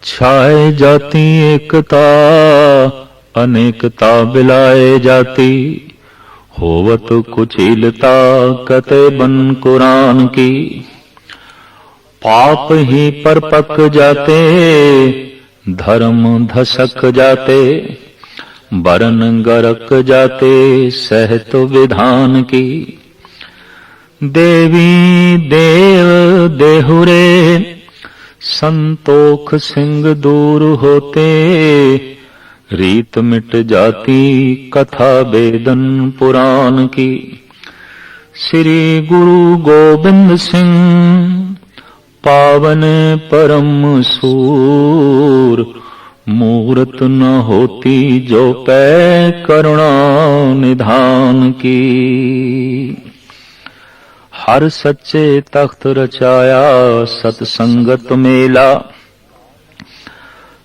छाए जाती एकता, अनेकता बिलाए जाती। होवत कुचीलता, कते बन कुरान की। पाप ही पर पक जाते, धर्म धसक जाते। बरन गरक जाते, सहत विधान की। देवी देव देहुरे, संतोख सिंह दूर होते। रीत मिट जाती, कथा वेदन पुराण की। श्री गुरु गोबिंद सिंह, पावन परम सूर। मूरत न होती, जो पै करुणा निधान की। हर सच्चे तख्त रचाया, सतसंगत मेला।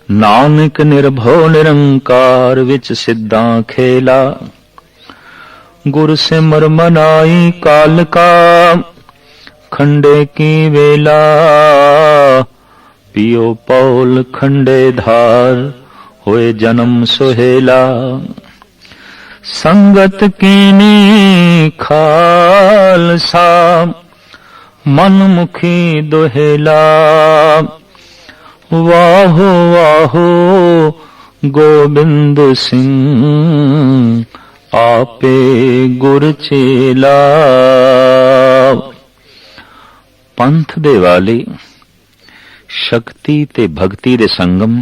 नानक निर्भव निरंकार, विच सिद्धां खेला। गुर सिमर मनाई काल का, खंडे की वेला। पियो पौल खंडे धार, होए जन्म सुहेला। संगत कीनी खालसा, मनमुखी दोहेला। वाहो वाहो गोबिंद सिंह, आपे गुर चेला। पंथ दे वाले, शक्ति ते भगती दे संगम।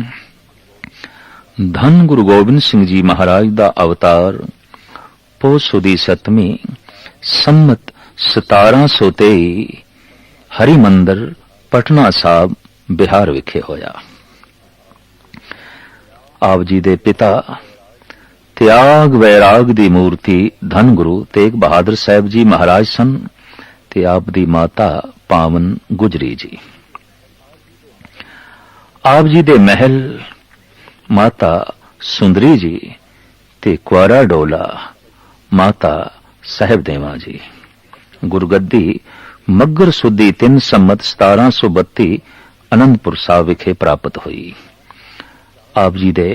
धन गुरु गोबिंद सिंह जी महाराज दा अवतार पो सुदी सतवीं संमत 1723 हरि मंदिर पटना साहब बिहार विखे होया। आप जी दे पिता त्याग वैराग दी मूर्ति धन गुरु तेग बहादुर साहब जी महाराज सन ते आप दी माता पावन गुजरी जी। आप जी दे महल माता सुंदरी जी ते कुआरा डोला माता साहेब देवा जी। गुरगद्दी मगर सुदी 3 संमत 1732 आनंदपुर साहब विखे प्राप्त हुई। आप जी दे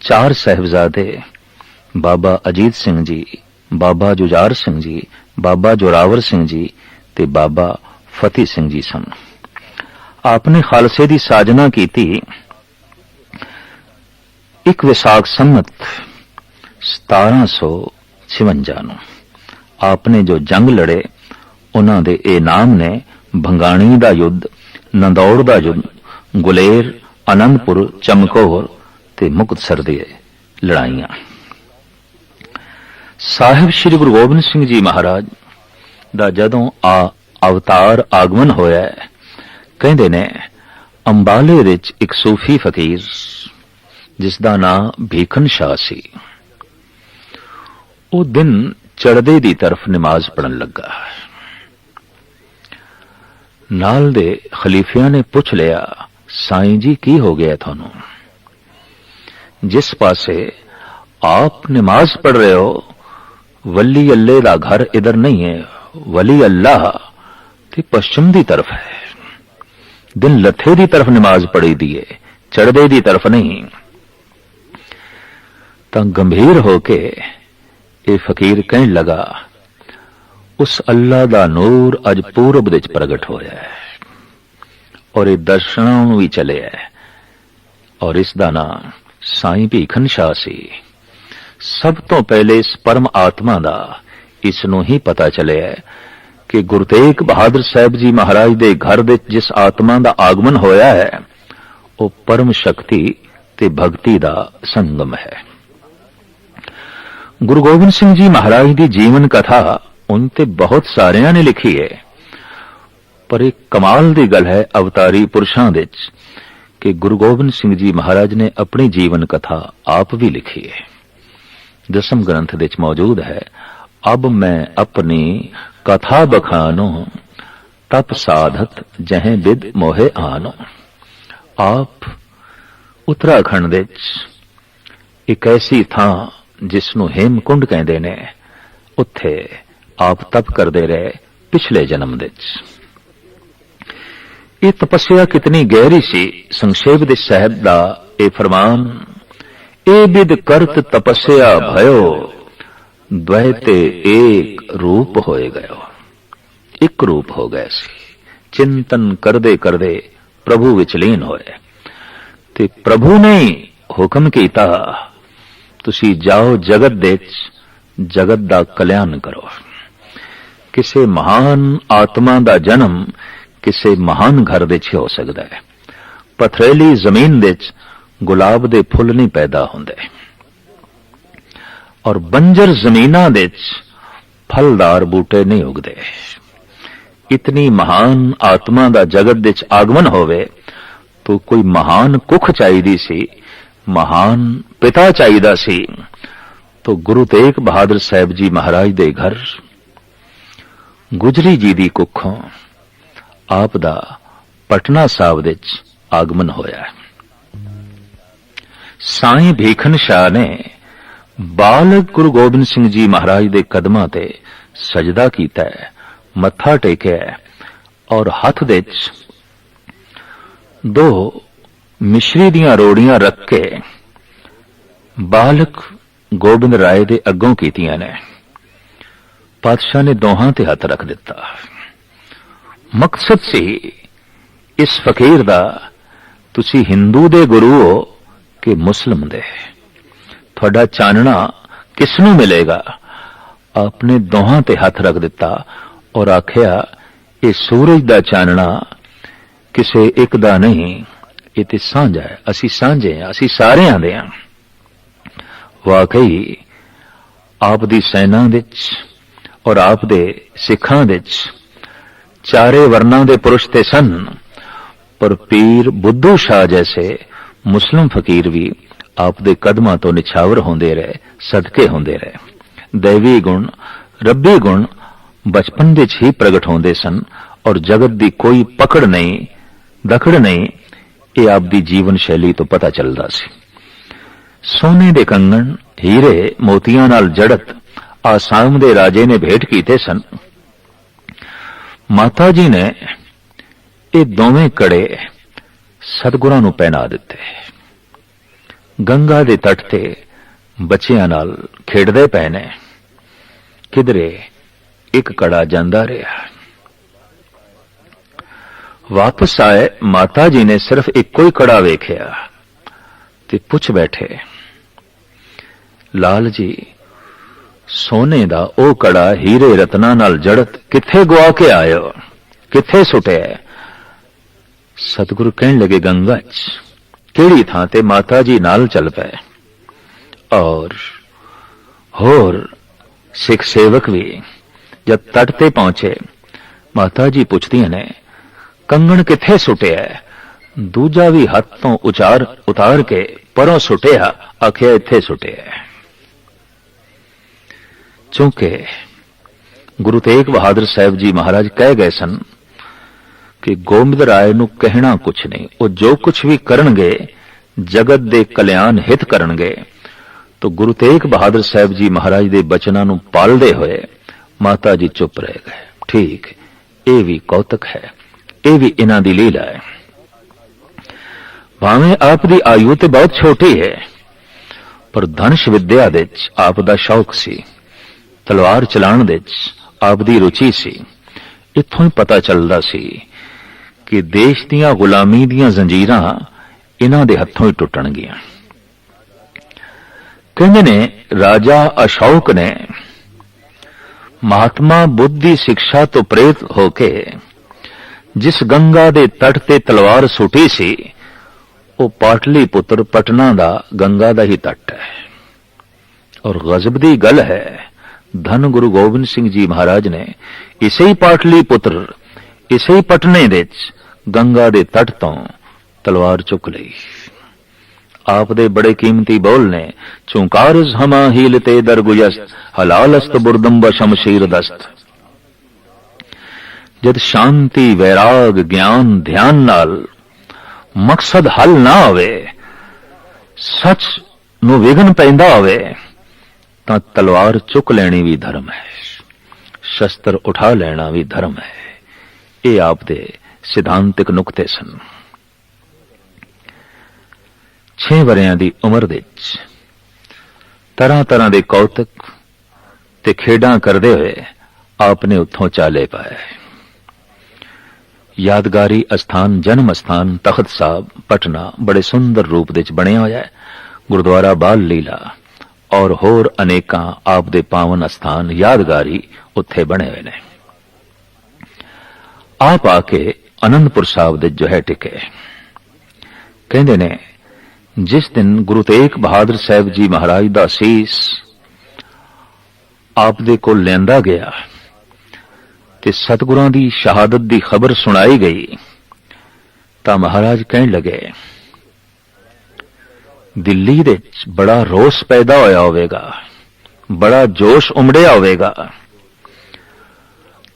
4 साहिबजादे बाबा अजीत सिंह जी, बाबा जुजार सिंह जी, बाबा जोरावर सिंह जी ते बाबा फतेह सिंह जी सन। आपने खालसे दी साजना कीती। 1 विसाख संमत 1756 ਨੂੰ आपने जो जंग लड़े उन्हां दे ए नाम ने भंगाणी दा युद्ध, नंदौड़ दा युद्ध, गुलेर, आनंदपुर, चमकौर ते मुक्तसर दी लड़ाइयां। साहिब श्री गुरु गोबिंद सिंह जी महाराज दा जदों अवतार आगमन होया, कहंदे ने अंबाले विच एक सूफी फकीर जिसदा नाम भीखन शाह सी, ਉਹ दिन चढ़दे दी तरफ नमाज पढ़न लगा। नाल दे खलीफिया ने पुछ लिया, साईं जी की हो गया थानू? जिस पासे आप नमाज पढ़ रहे हो वली अल्लाह दा घर इधर नहीं है, वली अल्लाह ते पश्चिम दी तरफ है। दिन लथे दी तरफ नमाज पढ़ी दी है, चढ़दे दी तरफ नहीं। तां गंभीर होके ये फकीर कहन लगा, उस अल्लाह दा नूर अज पूरब विच प्रगट होया है और ये दर्शनां नूं भी चले है और इसदा नाम साईं भीखन शाह सी। सब तो पहले इस परम आत्मा दा इसनूं ही पता चले है कि गुरु तेग बहादुर साहब जी महाराज दे घर दे जिस आत्मा दा आगमन होया है वो परम शक्ति ते भक्ति दा संगम है। गुरु गोबिंद सिंह जी महाराज दी जीवन कथा उनते बहुत सारियां ने लिखी है, पर एक कमाल दी गल है अवतारी पुरुषां विच कि गुरु गोबिंद सिंह जी महाराज ने अपनी जीवन कथा आप भी लिखी है। 10वें ग्रंथ विच मौजूद है, अब मैं अपनी कथा बखानो, तप साधत जहें विद मोहे आनो। आप उत्तराखंड विच एक ऐसी थां जिसनू हेमकुंड कहते ने, उत्थे आप तप करते रहे पिछले जन्म विच। ਇਹ ਤਪੱਸਿਆ ਕਿਤਨੀ ਗਹਿਰੀ ਸੀ। ਸੰਖੇਪ ਦੇ ਸਾਹਿਬ ਦਾ ਇਹ ਫਰਮਾਨ, ਇਹ ਵਿਦ ਕਰਤ ਤਪੱਸਿਆ ਭਇਓ, द्वै ते एक रूप होए गयो। एक रूप हो गए सी। चिंतन करदे करदे प्रभु विच लीन होए ते प्रभु ने हुक्म कीता, तुसी जाओ जगत दे जगत दा कल्याण करो। किसे महान आत्मा दा जन्म किसे महान घर दे हो सकदा है। पथरेली जमीन दे गुलाब दे फुल नहीं पैदा होंदे और बंजर जमीना दे फलदार बूटे नहीं उगदे। इतनी महान आत्मा दा जगत दे आगमन होवे तो कोई महान कुख चाहिदी सी, महान पिता चाहिदा सी। तो गुरु तेग बहादुर साहब जी महाराज दे घर गुजरी जी दी कुखों आप दा पटना साहब दे आगमन होया। साईं भीखन शाह ने बालक गुरु गोबिंद सिंह जी महाराज दे कदमां ते सजदा कीता है, मत्था टेकिया और हथ दे दो मिश्री दियां रोड़ियां रख के बालक गोबिंद राय दे अग्गों कीतियां ने। पातशाह ने दोहां ते हथ रख दिता। मकसद सी इस फकीर दा, तुसी हिंदू दे गुरु हो कि मुस्लिम दे, थोड़ा चानना किसनू मिलेगा। आपने दोहां ते हथ रख दिता और आख्या, ये सूरज दा चानना किसे एक दा नहीं, ये ते सांझा है। असी सांझे हैं, असी सारे आंदे हैं। वाकई आप दी सेना विच और आप दे सिखां विच चारे वर्णां दे पुरुष ते सन, पर पीर बुद्धू शाह जैसे मुस्लिम फकीर भी आप दे कदमां तो निछावर होंदे रहे, सदके होंदे रहे। दैवी गुण रब्बी गुण बचपन विच ही प्रगट होंदे सन और जगत दी कोई पकड़ नहीं दखड़ नहीं, ये आप दी जीवन शैली तो पता चलदा सी। सोने दे कंगन हीरे मोतियां नाल जड़त आसाम दे राजे ने भेंट कीते सन। माता जी ने ये दोवें कड़े सतगुरां नूं पहना दिते। गंगा दे तट ते बच्चियां नाल खेडदे पए ने। किधरे एक कड़ा जांदा रहा। वापस आए माता जी ने सिर्फ इको ही कड़ा वेख्या ते पुछ बैठे, लाल जी सोने दा ओ कड़ा हीरे रत्ना नाल जड़त किथे गुआ के आयो, किथे सुटिया? सतगुरु कहन लगे, गंगा च। केड़ी थां ते? माता जी नाल चल पे और होर सिख सेवक भी जब तट ते पहुंचे, माता जी पुछदियां ने, कंगण किथे सुटिया? दूजा भी हाथ तो उतार के परों सुटिया, आखिया इथे सुटिया। चूंकि गुरु तेग बहादुर साहब जी महाराज कह गए सन कि गोबिंद राय नूं कहना कुछ नहीं, वो जो कुछ भी करनगे जगत दे कल्याण हित करनगे। तो गुरु तेग बहादुर साहब जी महाराज दे बचनां नूं पालदे होए माता जी चुप रह गए। ठीक, ये भी कौतक है, ये भी इन्हां दी लीला है। भावें आप दी आयु ते बहुत छोटी है, पर धनुष विद्या दे आप दा शौक सी, तलवार चलाण दे आप दी रुचि सी। इत्थों ही पता चलदा सी कि देश दियां गुलामी दियां जंजीरां इन्हां दे हत्थों ही टुटणगियां। कहंदे ने राजा अशोक ने महात्मा बुद्ध दी शिक्षा तो प्रेरित होके जिस गंगा दे तट ते तलवार सुटी सी, वो पाटलीपुत्र पटना दा गंगा दा ही तट है। और गजब दी गल है, धन गुरु गोबिंद सिंह जी महाराज ने इसे ही पाटलीपुत्र, इसे ही पटने दे गंगा दे तट तो तलवार चुक लई। आप दे बड़े कीमती बोल ने, चूंकारज हमा हीलते दरगुयस्त, हलालस्त बुरदम्ब शमशीर दस्त। जद शांति वैराग ज्ञान ध्यान नाल मकसद हल ना होवे, सच नूं विघन पैंदा होवे, तां तलवार चुक लेनी भी धर्म है, शस्त्र उठा लेना भी धर्म है। ये आप दे ਸਿਧਾਂਤਿਕ ਨੁਕਤੇ ਸਨ। 6 ਵਰਿਆਂ ਦੀ ਉਮਰ ਵਿੱਚ ਤਰ੍ਹਾਂ ਤਰ੍ਹਾਂ ਦੇ ਕੌਤਕ ਤੇ ਖੇਡਾਂ ਕਰਦੇ ਹੋਏ ਆਪ ਨੇ ਉੱਥੋਂ ਚਾਲੇ ਪਾਏ। ਯਾਦਗਾਰੀ ਅਸਥਾਨ ਜਨਮ ਅਸਥਾਨ ਤਖਤ ਸਾਹਿਬ ਪਟਨਾ ਬੜੇ ਸੁੰਦਰ ਰੂਪ ਵਿੱਚ ਬਣਿਆ ਹੋਇਆ ਹੈ। ਗੁਰਦੁਆਰਾ ਬਾਲ ਲੀਲਾ ਔਰ ਹੋਰ ਅਨੇਕਾਂ ਆਪ ਦੇ ਪਾਵਨ ਅਸਥਾਨ ਯਾਦਗਾਰੀ ਉੱਥੇ ਬਣੇ ਹੋਏ ਨੇ। ਆਪ ਆ ਕੇ ਅਨੰਦਪੁਰ ਸਾਹਿਬ ਦੇ ਜੋ ਹੈ ਟਿਕੇ। ਕਹਿੰਦੇ ਨੇ ਜਿਸ ਦਿਨ ਗੁਰੂ ਤੇਗ ਬਹਾਦਰ ਸਾਹਿਬ ਜੀ ਮਹਾਰਾਜ ਦਾ ਸੀਸ ਆਪ ਦੇ ਕੋਲ ਲੈਂਦਾ ਗਿਆ ਤੇ ਸਤਿਗੁਰਾਂ ਦੀ ਸ਼ਹਾਦਤ ਦੀ ਖਬਰ ਸੁਣਾਈ ਗਈ ਤਾਂ ਮਹਾਰਾਜ ਕਹਿਣ ਲੱਗੇ ਦਿੱਲੀ ਦੇ ਵਿੱਚ ਬੜਾ ਰੋਸ ਪੈਦਾ ਹੋਇਆ ਹੋਵੇਗਾ, ਬੜਾ ਜੋਸ਼ ਉਮੜਿਆ ਹੋਵੇਗਾ।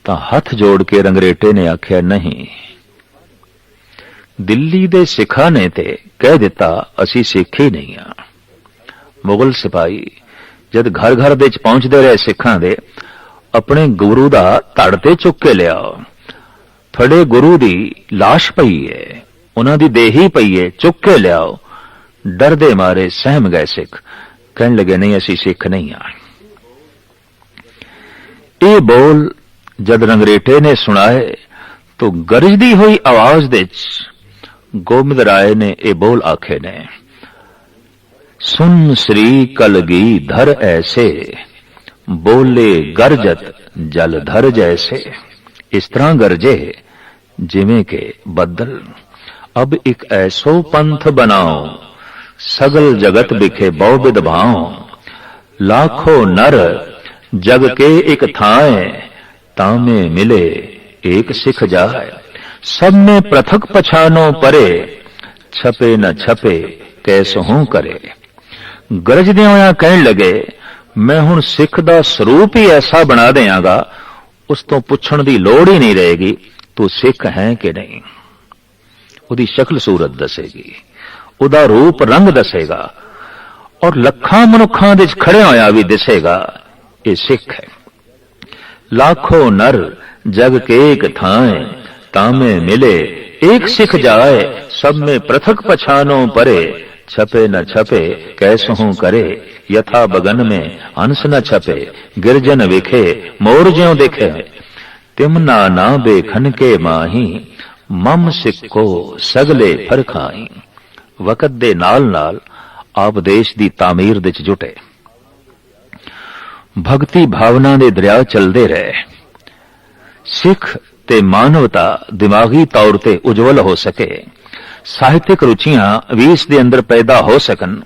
ਤਾਂ ਹੱਥ ਜੋੜ ਕੇ ਰੰਗਰੇਟੇ ਨੇ ਆਖਿਆ ਨਹੀਂ, ਦਿੱਲੀ ਦੇ ਸਿੱਖਾਂ ਨੇ ਤੇ ਕਹਿ ਦਿੱਤਾ ਅਸੀਂ ਸਿੱਖ ਹੀ ਨਹੀਂ ਆ। ਮੁਗਲ ਸਿਪਾਹੀ ਜਦ ਘਰ ਘਰ ਦੇ ਵਿੱਚ ਪਹੁੰਚਦੇ ਰਹੇ ਸਿੱਖਾਂ ਦੇ, ਆਪਣੇ ਗੁਰੂ ਦਾ ਧੜ ਤੇ ਚੁੱਕ ਕੇ ਲਿਆਓ, ਤੁਹਾਡੇ ਗੁਰੂ ਦੀ ਲਾਸ਼ ਪਈ ਏ, ਉਹਨਾਂ ਦੀ ਦੇਹੀ ਪਈ ਏ, ਚੁੱਕ ਕੇ ਲਿਆਓ। ਡਰਦੇ ਮਾਰੇ ਸਹਿਮ ਗਏ ਸਿੱਖ, ਕਹਿਣ ਲੱਗੇ ਨਹੀਂ ਅਸੀਂ ਸਿੱਖ ਨਹੀਂ ਆ। ਇਹ ਬੋਲ ਜਦ ਰੰਗਰੇਟੇ ਨੇ ਸੁਣਾਏ ਤਾਂ ਗਰਜਦੀ ਹੋਈ ਆਵਾਜ਼ ਵਿੱਚ ਗੋਬਿੰਦ ਰਾਏ ਨੇ ਇਹ ਬੋਲ ਆਖੇ ਨੇ, ਸੁਨ ਸ੍ਰੀ ਕਲਗੀ ਧਰ ਐਸੇ ਬੋਲੇ ਗਰਜਤ ਜਲਧਰ ਜੈਸੇ। ਇਸ ਤਰ੍ਹਾਂ ਗਰਜੇ ਜਿਵੇਂ ਕਿ ਬੱਦਲ। ਅਬ ਇੱਕ ਐਸੋ ਪੰਥ ਬਣਾਓ ਸਗਲ ਜਗਤ ਬਿਖੇ ਬਹੁ ਬਿਧ ਭਾਉ। लाखों नर जग के एक थाए तामे मिले एक सिख जाए। सब में पृथक पछानो परे छपे न छपे कैसहू करे। गरजदे होया कहन लगे मैं हुण सिख दा स्वरूप ही ऐसा बना देंगा उस तो पुछण दी लोड़ ही नहीं रहेगी तू सिख है कि नहीं। उदी शक्ल सूरत दसेगी, उदा रूप रंग दसेगा और लखां मनुखां दे खड़े होया भी दिसेगा ये सिख है। लाखों नर जग के एक थाए तामे मिले एक सिख जाए। सब में पृथक पछानो परे छपे न छपे कैसहू करे। यथा बगन में हंस न छपे गिरजन विखे मोर ज्यों दिखे। तिमना ना बेखन के माही मम सिक्को सगले फरखाई। वक़्त दे नाल नाल आप देश दी तामीर दे जुटे। भगती भावना दे दरिया चलते रहे। सिख ते मानवता दिमागी तौर ते उज्जवल हो सके, साहित्यिक रुचियां भी इस दे अंदर पैदा हो सकन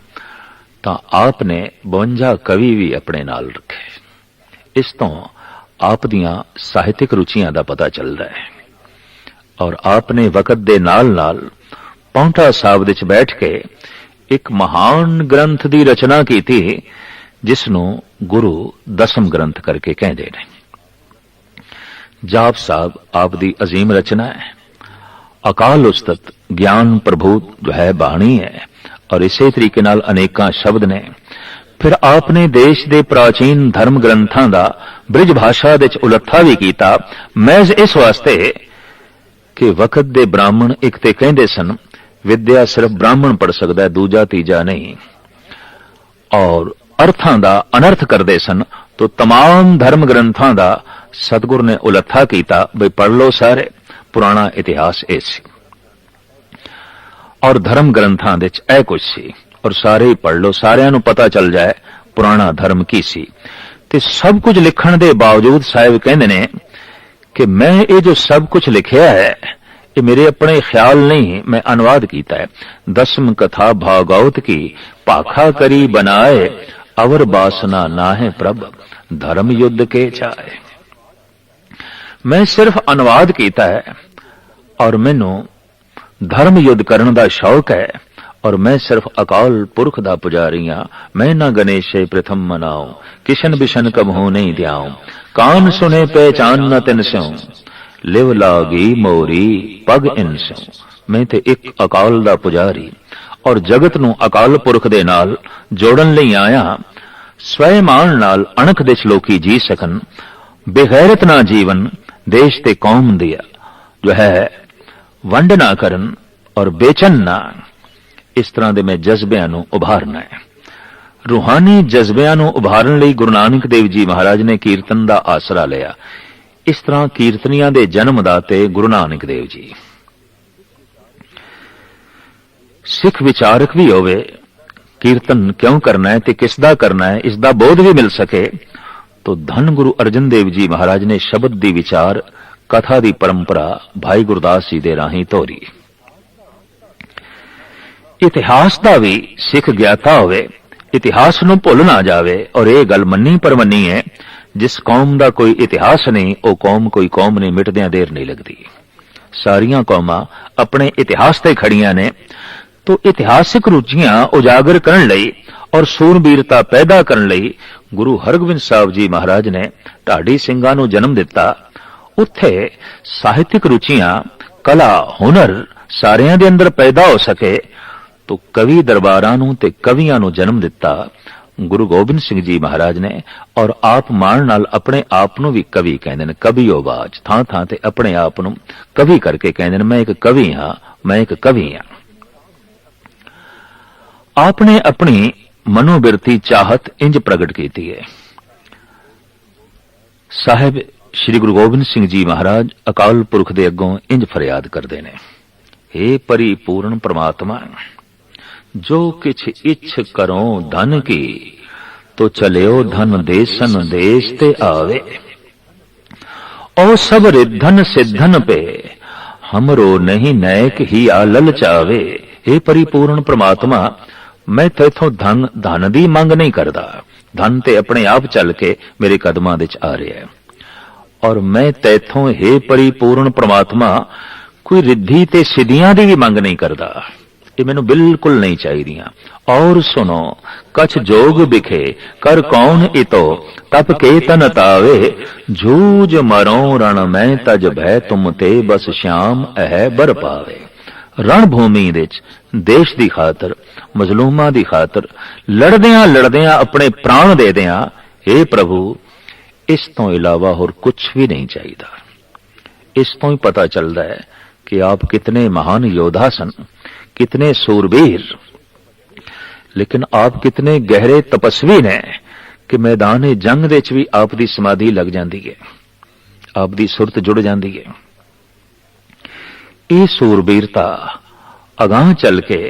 तां आपने 52 कवि भी अपने नाल रखे। इस तो आप दियां साहित्यिक रुचियां दा पता चलदा है। और आपने वक़्त दे नाल नाल पौंटा साहब विच बैठ के एक महान ग्रंथ दी रचना की थी जिसनों गुरु दसम ग्रंथ करके कहते हैं। जाप साहब आप दी अजीम रचना है। अकाल उस्तत ज्ञान प्रभूत जो है बाणी है और इसे तरीके नाल अनेकां शब्द ने। फिर आपने देश दे प्राचीन धर्म ग्रंथां दा ब्रिज भाषा दे उलत्था भी कीता महज इस वास्ते कि वक़्त दे ब्राह्मण एक ते कहंदे सन विद्या सिर्फ ब्राह्मण पढ़ सकदा है दूजा तीजा नहीं, और अर्थां दा अनर्थ करदे सन। तो तमाम धर्म ग्रंथां दा सतगुर ने उलत्था कीता बई पढ़ लो सारे, पुराना इतिहास ए सी और धर्म ग्रंथां दे च ए कुछ सी और सारे ही पढ़ लो, सारियां नूं पता चल जाए पुराना धर्म की सी। ते सब कुछ लिखण दे बावजूद साहिब कहंदे ने कि मैं ये जो सब कुछ लिखिया है ये मेरे अपने ख्याल नहीं, मैं अनुवाद कीता है। दसम कथा भागवत की पाखा करी बनाए अवर बासना ना है प्रभ धर्म युद्ध के चाहे। मैं सिर्फ अनुवाद कीता है और मैनू धर्म युद्ध करने दा शौक है और मैं सिर्फ अकाल पुरख दा पुजारी हां। मैं ना गणेशे प्रथम मनाऊं किशन बिशन कबहू नहीं ध्याऊं। कान सुने पहचान न तिन स्यों लिव लागी मोरी पग इन स्यों। मैं ते एक अकाल दा पुजारी और जगत नू अकाल पुरख दे नाल जोड़न लई आया। स्वयमान नाल अणख दे लोकी जी सकन, बेगैरत ना जीवन देश ते कौम दिया जो है ਵੰਡ ਨਾ ਕਰਨ ਔਰ ਬੇਚੈਨ ਨਾ, ਇਸ ਤਰ੍ਹਾਂ ਦੇ ਮੈਂ ਜਜ਼ਬਿਆਂ ਨੂੰ ਉਭਾਰਨਾ ਹੈ। रूहानी जज्बिਆਂ ਨੂੰ ਉਭਾਰਨ ਲਈ ਗੁਰੂ ਨਾਨਕ ਦੇਵ ਜੀ ਮਹਾਰਾਜ ਨੇ ਕੀਰਤਨ ਦਾ ਆਸਰਾ ਲਿਆ। ਇਸ ਤਰ੍ਹਾਂ ਕੀਰਤਨੀਆਂ ਦੇ ਜਨਮਦਾਤੇ ਗੁਰੂ ਨਾਨਕ ਦੇਵ ਜੀ। ਸਿੱਖ ਵਿਚਾਰਕ ਵੀ ਹੋਵੇ, ਕੀਰਤਨ ਕਿਉਂ ਕਰਨਾ ਹੈ ਤੇ ਕਿਸ ਦਾ ਕਰਨਾ ਹੈ, ਇਸ ਦਾ ਬੋਧ ਵੀ ਮਿਲ ਸਕੇ, तो धन गुरु अर्जन देव जी महाराज ने शब्द दी विचार कथा दी परंपरा भाई गुरदास जी दे राही तोरी। इतिहास दा भी सिख ज्ञाता होवे, इतिहास नूं भुल ना जावे और ये गल मन्नी पर मन्नी है, जिस कौम दा कोई इतिहास नहीं वो कौम कोई कौम नहीं, मिटदियां देर नहीं लगती। सारियां कौमां अपने इतिहास ते खड़ियां ने, तो इतिहासिक रुचियां उजागर करन लई और सूरबीरता पैदा करन लई गुरु हरगोबिंद साहब जी महाराज ने ढाडी ਸਿੰਘਾਂ ਨੂੰ जन्म दिता। उत्थे ਸਾਹਿਤਿਕ रुचियां कला हुनर सारियां दे अंदर पैदा हो सके, तो कवि दरबारां नूं ते कवियां नूं जन्म दिता गुरु गोबिंद सिंह जी महाराज ने। और आप माण नाल अपने आप नूं भी कवि कहंदे ने, कवि आवाज थां थां ते अपने आप नूं कवि करके कहंदे ने, मैं एक कवि हां, मैं एक कवि हां। आपने अपनी मनोबिरती चाहत इंज प्रगट की है। साहिब श्री गुरु गोबिंद सिंह जी महाराज अकाल पुरख दे अगों इंज फरियाद करते हैं, हे परिपूर्ण परमात्मा, जो किछ इच्छ करो धन की, तो चलियो धन देसन देश ते आवे। ओ सब रिद्धन सिद्धन पे, हमरो नहीं नैक ही आ ललचावे। हे परिपूर्ण परमात्मा, मैं तैथों धन दी मंग नहीं करदा, धन ते अपने आप चल के मेरे कदमां विच आ रहा है। और मैं तैथों हे परिपूर्ण परमात्मा कोई रिद्धि ते सिद्धियां दी भी मंग नहीं करदा, ये मैनू बिल्कुल नहीं चाहिदियां। और सुनो कछ जोग बिखे कर कौन इतो, तप के तन तावे, जूझ मरो रण मैं तज भय तुम ते, बस श्याम अह बर पावे। रणभूमि विच देश की खातर मजलूमां की खातर लड़दियां लड़दियां अपने प्राण दे दियां, हे प्रभु इस तो इलावा होर कुछ भी नहीं चाहिए। इस तो ही पता चलता है कि आप कितने महान योद्धा सन, कितने सूरबीर, लेकिन आप कितने गहरे तपस्वी ने कि मैदान जंग दे विच भी आप दी समाधि लग जाती है, आप दी सुरत जुड़ जाती है। ये सूरबीरता अगां चल के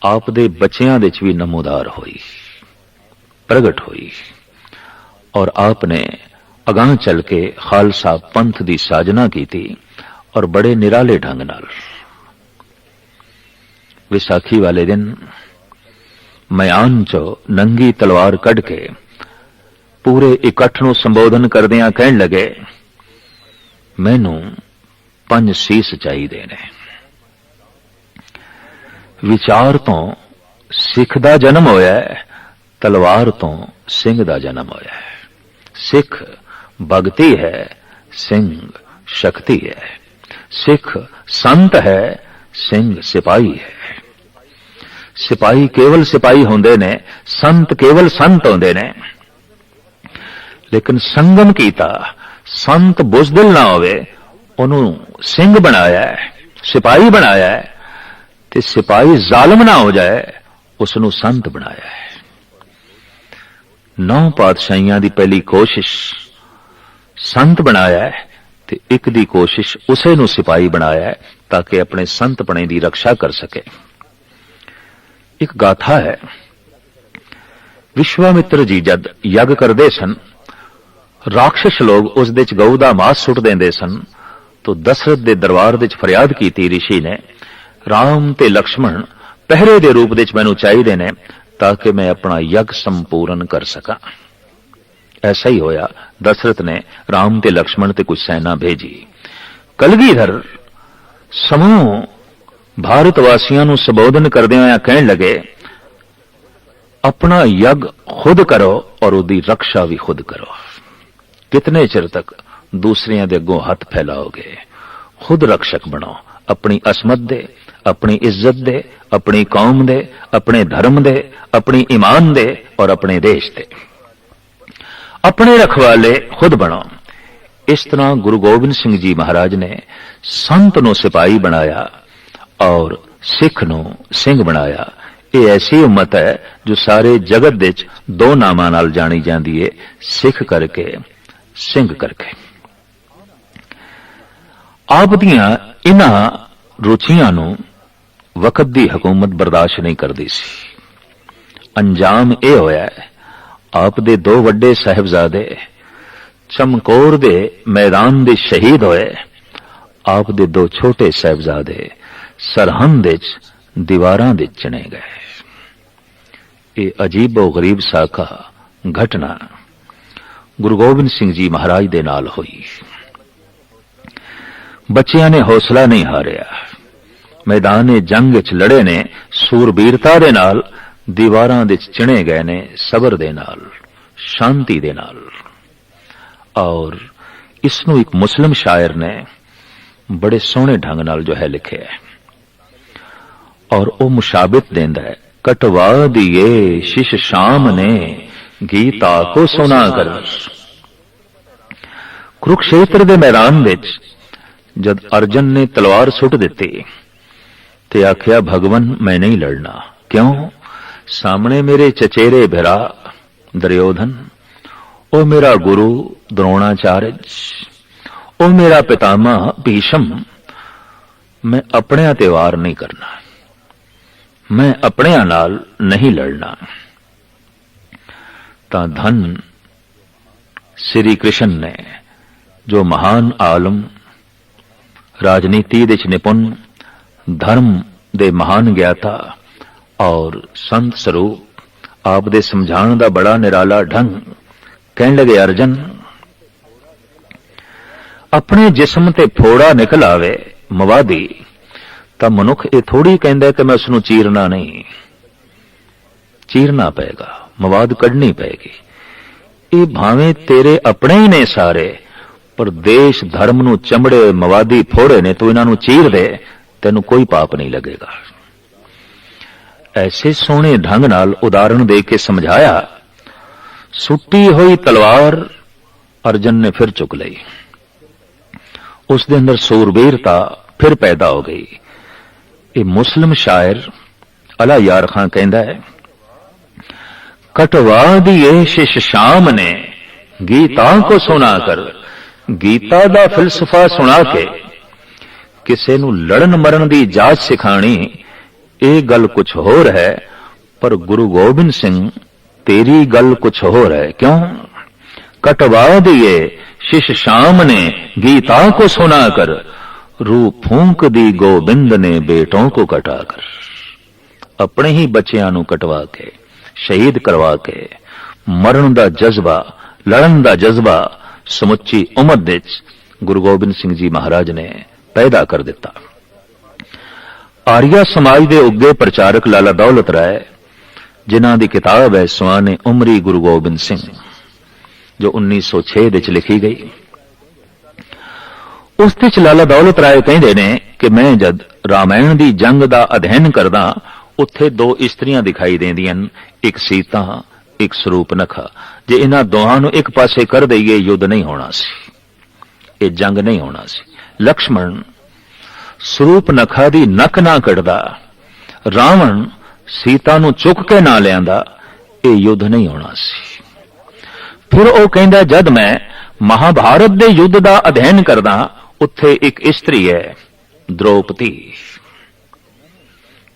आप दे बच्चियां दे भी नमूदार हुई, प्रगट हुई। और आपने अगां चल के खालसा पंथ की साजना की थी, और बड़े निराले ढंग नाल। विसाखी वाले दिन मयान चो नंगी तलवार कढ़ के पूरे इकट्ठ नूं संबोधन करदियां कहण लगे, मैनू 5 सीस चाहिए ने। विचार तो सिख दा जन्म होया है, तलवार तो सिंह दा जन्म होया है। सिख भगती है, सिंह शक्ति है। सिख संत है, सिंह सिपाही है। सिपाही केवल सिपाही होंदे ने, संत केवल संत होंदे ने। लेकिन संगम कीता संत बुजदिल ना होवे, उन्होंने सिंह बनाया है, सिपाही बनाया है, ते सिपाही जालिम ना हो जाए, उसनू संत बनाया है। 9 पातशाहियां दी पहली कोशिश संत बनाया है, ते एक दी कोशिश उसे नू सिपाही बनाया है, ताकि अपने संतपने दी रक्षा कर सके। एक गाथा है, विश्वामित्र जी जद यज्ञ करते सन, राक्षस लोग उस दे च गऊ दा मांस सुट देंदे सन, तो दशरथ दे दरबार विच फरियाद की ऋषि ने, राम ते लक्ष्मण पहरे दे रूप विच मैनू चाहिए ने, ताकि मैं अपना यज्ञ संपूर्ण कर सका। ऐसा ही होया, दशरथ ने राम ते लक्ष्मण ते कुछ सेना भेजी। कलगीधर समूह भारतवासियों नू संबोधन करदियां कहण लगे, अपना यज्ञ खुद करो और उसकी रक्षा भी खुद करो। कितने चिर तक दूसरियां दे अगों हथ फैलाओगे? खुद रक्षक बनो, अपनी असमत दे, अपनी इज्जत दे, अपनी कौम दे, अपने धर्म दे, अपनी ईमान दे और अपने देश दे। अपने रखवाले खुद बनो। इस तरह गुरु गोबिंद सिंह जी महाराज ने संत नूं सिपाही बनाया और सिख नूं सिंह बनाया। ये ऐसी उम्मत है जो सारे जगत दे विच दो नामां नाल जानी जाती है, सिख करके, सिंह करके। आप दियां इन्हां रुचियां नूं वक्त दी हुकूमत बर्दाश्त नहीं करदी सी। अंजाम यह होया है, आप दे दो वड्डे साहिबजादे चमकौर दे मैदान दे शहीद होए, आप दे दो छोटे साहिबजादे सरहंद विच दीवारां दे चने गए। ये अजीबो गरीब साखा घटना गुरु गोबिंद सिंह जी महाराज दे नाल हुई। बच्चियां ने हौसला नहीं हारिया, मैदान जंग विच लड़े ने, सूरबीरता दे नाल दीवारां दे चिणे गए ने, सबर दे नाल, शांति दे नाल। और इसनूं एक मुस्लिम शायर ने बड़े सोहणे ढंग नाल जो है लिखे है और वह मुशाबित देंदा है। कटवा दिए शिश शाम ने गीता को सुना कर। कुरुक्षेत्र दे मैदान विच जद अर्जन ने तलवार सुट दिती ते आख्या भगवन मैं नहीं लड़ना। क्यों? सामने मेरे चचेरे भिरा दुर्योधन, ओ मेरा गुरु द्रोणाचार्य, ओ मेरा पितामह भीष्म, मैं अपने ते वार नहीं करना, मैं अपने नाल नहीं लड़ना। तां धन श्री कृष्ण ने जो महान आलम, राजनीति दे निपुण, धर्म दे महान ज्ञाता और संत स्वरूप आप दे समझाण दा बड़ा निराला ढंग। कहण लगे अर्जन, अपने जिस्म ते फोड़ा निकल आवे मवादी तां मनुख ये थोड़ी कहंदा कि मैं उसनूं चीरना नहीं, चीरना पेगा, मवाद कढ़नी पेगी। ये भावें तेरे अपने ही ने सारे, पर देश धर्म नूं चमड़े मवादी फोड़े ने, तो इन्हां नूं चीर दे, तैनूं कोई पाप नहीं लगेगा। ऐसे सोहणे ढंग नाल उदाहरण दे के समझाया। सुट्टी हुई तलवार अर्जन ने फिर चुक लई, उसके अंदर सूरबीरता फिर पैदा हो गई। ये मुस्लिम शायर अला यार खां कहंदा है, कटवा दिए शिश शाम ने गीता को सुना कर। गीता दा फिलसफा सुना के किसे नूं लड़न मरण दी जाच सिखाणी, ये गल कुछ होर है, पर गुरु गोबिंद सिंह तेरी गल कुछ होर है। क्यों? कटवा दिए शिश शाम ने गीता को सुना कर, रू फूंक दी गोबिंद ने बेटों को कटा कर। अपने ही बच्चियां नूं कटवा के, शहीद करवा के, मरण दा जज्बा, लड़न दा जज्बा समुची उम्मत विच गुरु गोबिंद सिंह जी महाराज ने पैदा कर दिता। आर्या समाज दे उगे प्रचारक लाला दौलत राय, जिन्हां दी किताब है सुआने उमरी गुरु गोबिंद सिंह, जो 1906 विच लिखी गई, उस विच लाला दौलत राय कहंदे ने कि मैं जद रामायण दी जंग दा अध्ययन करदा, उत्थे दो इस्त्रियां दिखाई देंदियां, एक सीता, एक स्वरूपनखा। जे इन्हां दोहां नूं एक पासे कर दईए, युद्ध नहीं होना सी, ये जंग नहीं होना सी। लक्ष्मण स्वरूपनखा दी नक ना कटदा, रावण सीता नूं चुक के ना लियांदा, ये युद्ध नहीं होना सी। फिर वो कहंदा, जद मैं महाभारत दे युद्ध दा अध्ययन करदा, उत्थे एक इस्त्री है द्रौपदी।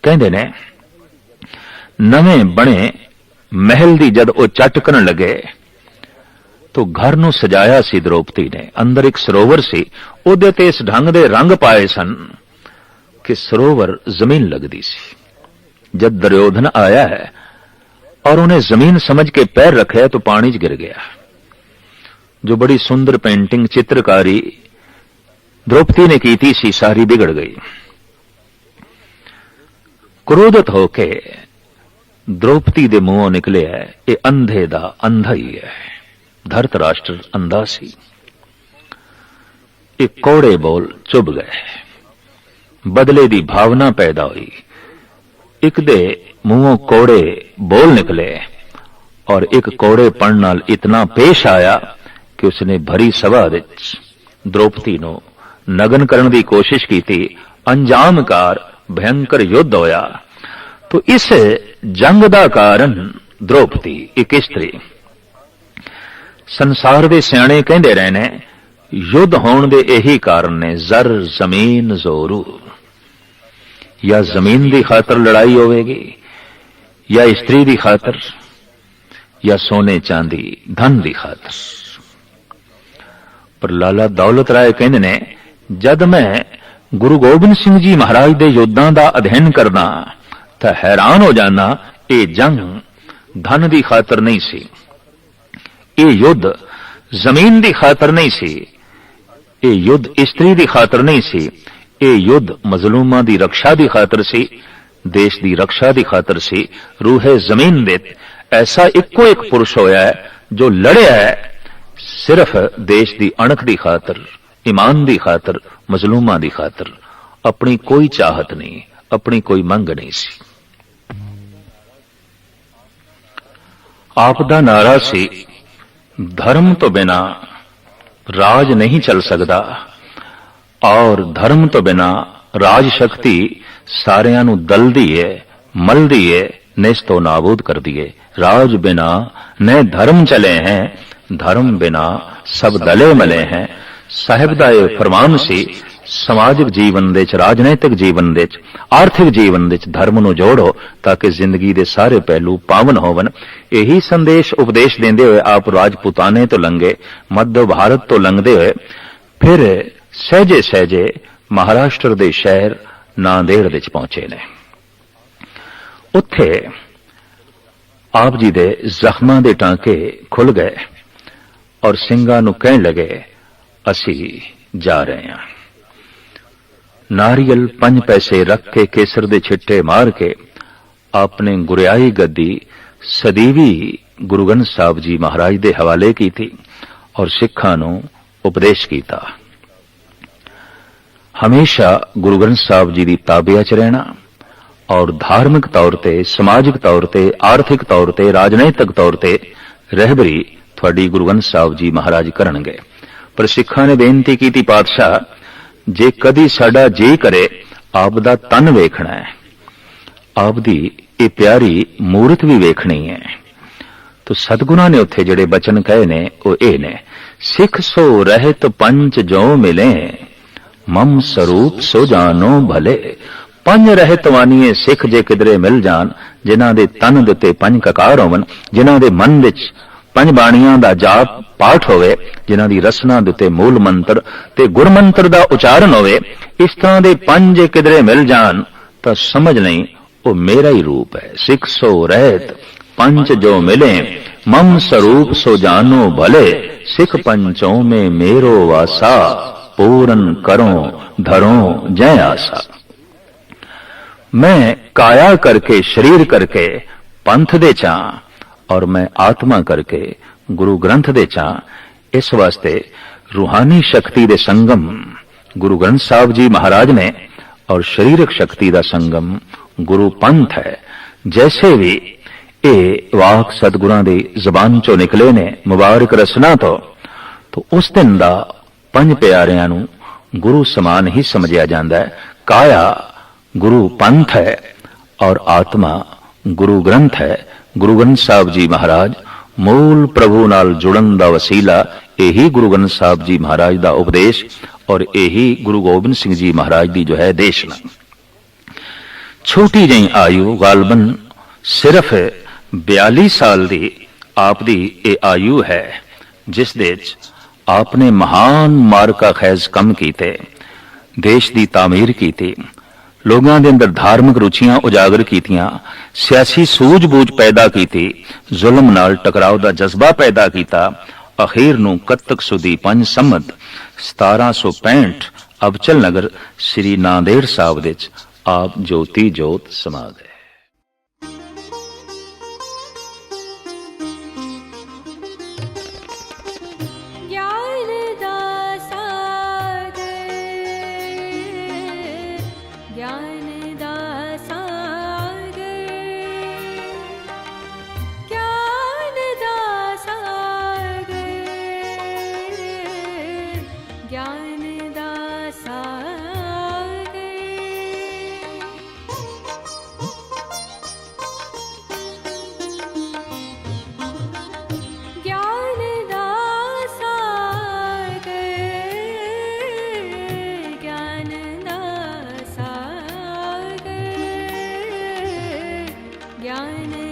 कहंदे ने नवें बने महल दी जद वो चट करन लगे तो घर नूं सजाया सी द्रौपदी ने। अंदर एक सरोवर सी, ओदे ते इस ढंग दे रंग पाए सन कि सरोवर जमीन लगदी सी। जब दुर्योधन आया है और उन्हें जमीन समझ के पैर रखे तो पानी च गिर गया। जो बड़ी सुंदर पेंटिंग, चित्रकारी द्रौपदी ने की थी सी, सारी बिगड़ गई। क्रोधित होके द्रौपदी दे मुंहों निकले है, ये अंधे दा अंधा ही है। धरतराष्ट्र अंधा सी, एक कौड़े बोल चुभ गए, बदले दी भावना पैदा हुई। एक दे मुंहों कौड़े बोल निकले और एक कौड़ेपन नाल इतना पेश आया कि उसने भरी सभा विच द्रौपदी ਨੂੰ नगन ਕਰਨ ਦੀ ਕੋਸ਼ਿਸ਼ ਕੀਤੀ, ਅੰਜਾਮਕਾਰ भयंकर युद्ध होया। तो इस जंग का कारण द्रौपदी एक स्त्री। संसार के सियाणे कहते रहे ने युद्ध होने के यही कारण ने, जर जमीन जोरू, या जमीन की खातर लड़ाई होगी, या स्त्री की खातर, या सोने चांदी धन की खातर। पर लाला दौलत राय कहते ने, जद मैं गुरु गोबिंद सिंह जी महाराज के युद्धां का अध्ययन करना तो हैरान हो जाना, ये जंग धन की खातर नहीं सी, ये युद्ध जमीन की खातर नहीं सी, ये युद्ध स्त्री की खातर नहीं सी, ये युद्ध मजलूमां की रक्षा की खातर सी, देश की रक्षा की खातर सी। रूहे जमीन दे ऐसा इको एक पुरुष होया है जो लड़िया है सिर्फ देश की अणख की खातर, ईमान की खातर, मजलूमां की खातर। अपनी कोई चाहत नहीं, अपनी कोई मंग नहीं सी। आप दा नारा सी, धर्म तो बिना राज नहीं चल सकता, और धर्म तो बिना राज शक्ति सारियां नूं दलदी है, मलदी है, निस्तो नाबूद कर दिए। राज बिना न धर्म चले हैं, धर्म बिना सब दले मले हैं। साहिब दा यह फरमान सी, समाजिक जीवन दे च, राजनैतिक जीवन दे च, आर्थिक जीवन दे च धर्म नूं जोड़ो ताकि जिंदगी दे सारे पहलू पावन होवन। यही संदेश उपदेश देंदे हुए आप राजपुताने तो लंघे, मध्य भारत तो लंघदे हुए फिर सहजे सहजे महाराष्ट्र दे शहर नांदेड़ विच पहुंचे ने। उत्थे आप जी दे जख्मां दे टांके खुल गए और ਸਿੰਘਾਂ ਨੂੰ कहण लगे, असी जा रहे हैं। नारियल 5 पैसे रख के केसर दे छिट्टे मार के आपने गुरियाई गद्दी सदीवी गुरु ग्रंथ साहब जी महाराज दे हवाले की थी और सिखां नूं उपदेश कीता। हमेशा गुरु ग्रंथ साहब जी दी ताबिया च रहना और धार्मिक तौर ते, समाजिक तौर ते, आर्थिक तौर ते, राजनैतिक तौर ते रहबरी थोड़ी गुरु ग्रंथ साहब जी महाराज करनगे। पर सिखां ने बेनती की थी, पातशाह जे कदी साडा जी करे आप दा तन वेखना है, आप दी ये प्यारी मूर्त भी वेखनी है। तो सतगुरां ने उत्थे जिहड़े बचन कहे ने वो ये ने, सिख सो रहत पंच जो मिले, मम स्वरूप सो जानो भले। पंज रहत वानिए सिख जे किधरे मिल जान, जिन्हां दे तन दे उत्ते पंज ककार होवन, जिन्हां दे मन विच पंज बाणियां दा जाप पाठ होवे, जिन्हां दी रसना दे उत्ते मूल मंत्र ते गुरमंत्र दा उचारण होवे, इस तरह दे पंज किधरे मिल जान तां समझ नहीं वो मेरा ही रूप है। सिख सो रहत पंच जो मिले, मम स्वरूप सो जानो भले। सिख पंचों में मेरो वासा, पूरन करो धरो जय आसा। मैं काया करके, शरीर करके पंथ दे चा और मैं आत्मा करके गुरु ग्रंथ दे चा। इस वास्ते रूहानी शक्ति दे संगम गुरु ग्रंथ साहब जी महाराज ने और शारीरिक शक्ति का संगम गुरु पंथ है। जैसे भी ये वाक सतगुरां दी जबान चो निकले ने मुबारक रसना तो उस दिन दा पंज प्यारियां नूं गुरु समान ही समझिया जांदा है। काया गुरु पंथ है और आत्मा गुरु ग्रंथ है। गुरु ग्रंथ साहब जी महाराज मूल प्रभु नाल जुड़न दा वसीला यही गुरु ग्रंथ साहब जी महाराज दा उपदेश और यही गुरु गोबिंद सिंह जी महाराज दी जो है देशना। छोटी जी आयु गालबन सिर्फ 42 साल दी आप दी ये आयु है, जिस दे आपने महान मार्का खैज कम कीते, देश दी तामीर कीती, लोगों के अंदर धार्मिक रुचियां उजागर कीतियां, सियासी सूझबूझ पैदा की, जुल्म नाल टकराव का जज्बा पैदा किया। अखीर नूं कत्तक सुदी 5 संमत 1765 अबचल नगर श्री नांदेड़ साहब दे आप ज्योति जोत समा गए। ज्ञान ज्ञान